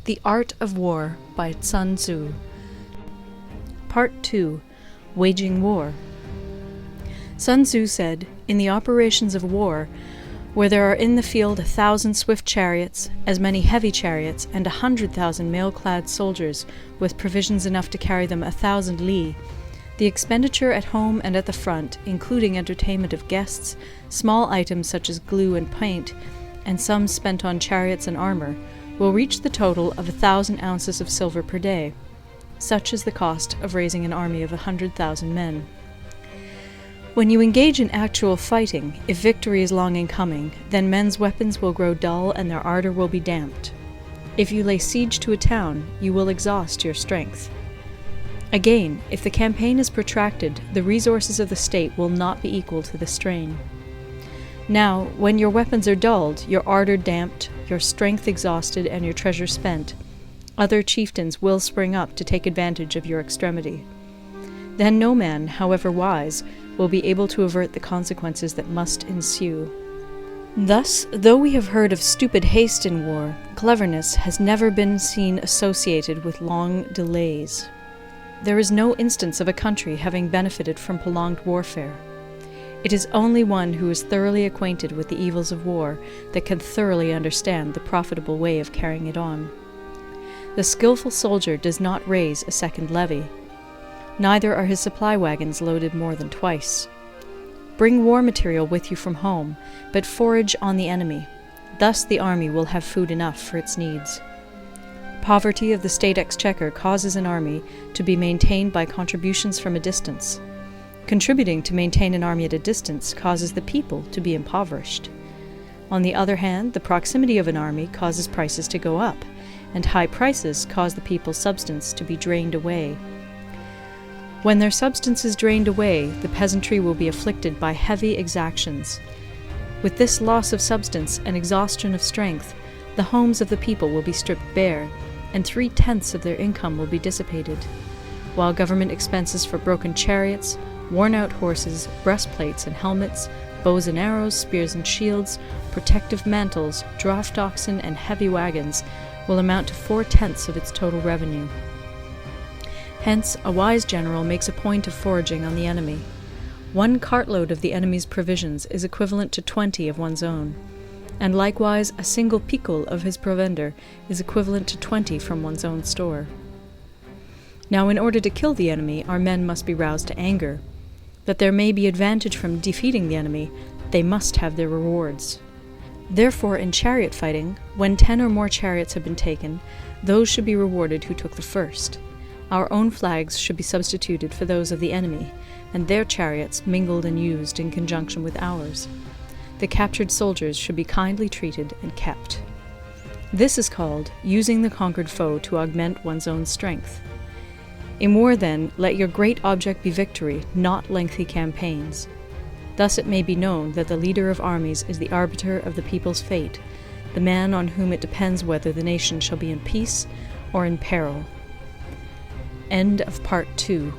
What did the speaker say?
The Art of War by Sun Tzu. Part 2. Waging War. Sun Tzu said, "In the operations of war, where there are in the field 1,000 swift chariots, as many heavy chariots, and 100,000 mail-clad soldiers, with provisions enough to carry them 1,000 li, the expenditure at home and at the front, including entertainment of guests, small items such as glue and paint, and sums spent on chariots and armour, will reach the total of 1,000 ounces of silver per day. Such is the cost of raising an army of 100,000 men. When you engage in actual fighting, if victory is long in coming, then men's weapons will grow dull and their ardour will be damped. If you lay siege to a town, you will exhaust your strength. Again, if the campaign is protracted, the resources of the state will not be equal to the strain. Now, when your weapons are dulled, your ardour damped, your strength exhausted, and your treasure spent, other chieftains will spring up to take advantage of your extremity. Then no man, however wise, will be able to avert the consequences that must ensue. Thus, though we have heard of stupid haste in war, cleverness has never been seen associated with long delays. There is no instance of a country having benefited from prolonged warfare. It is only one who is thoroughly acquainted with the evils of war that can thoroughly understand the profitable way of carrying it on. The skillful soldier does not raise a second levy. Neither are his supply wagons loaded more than twice. Bring war material with you from home, but forage on the enemy. Thus the army will have food enough for its needs. Poverty of the state exchequer causes an army to be maintained by contributions from a distance. Contributing to maintain an army at a distance causes the people to be impoverished. On the other hand, the proximity of an army causes prices to go up, and high prices cause the people's substance to be drained away. When their substance is drained away, the peasantry will be afflicted by heavy exactions. With this loss of substance and exhaustion of strength, the homes of the people will be stripped bare, and 3/10 of their income will be dissipated, while government expenses for broken chariots, worn-out horses, breastplates and helmets, bows and arrows, spears and shields, protective mantles, draft oxen, and heavy wagons will amount to 4/10 of its total revenue. Hence, a wise general makes a point of foraging on the enemy. 1 cartload of the enemy's provisions is equivalent to 20 of one's own, and likewise a single picul of his provender is equivalent to 20 from one's own store. Now, in order to kill the enemy, our men must be roused to anger. That there may be advantage from defeating the enemy, they must have their rewards. Therefore, in chariot fighting, when 10 or more chariots have been taken, those should be rewarded who took the first. Our own flags should be substituted for those of the enemy, and their chariots mingled and used in conjunction with ours. The captured soldiers should be kindly treated and kept. This is called using the conquered foe to augment one's own strength. In war, then, let your great object be victory, not lengthy campaigns. Thus it may be known that the leader of armies is the arbiter of the people's fate, the man on whom it depends whether the nation shall be in peace or in peril." End of Part 2.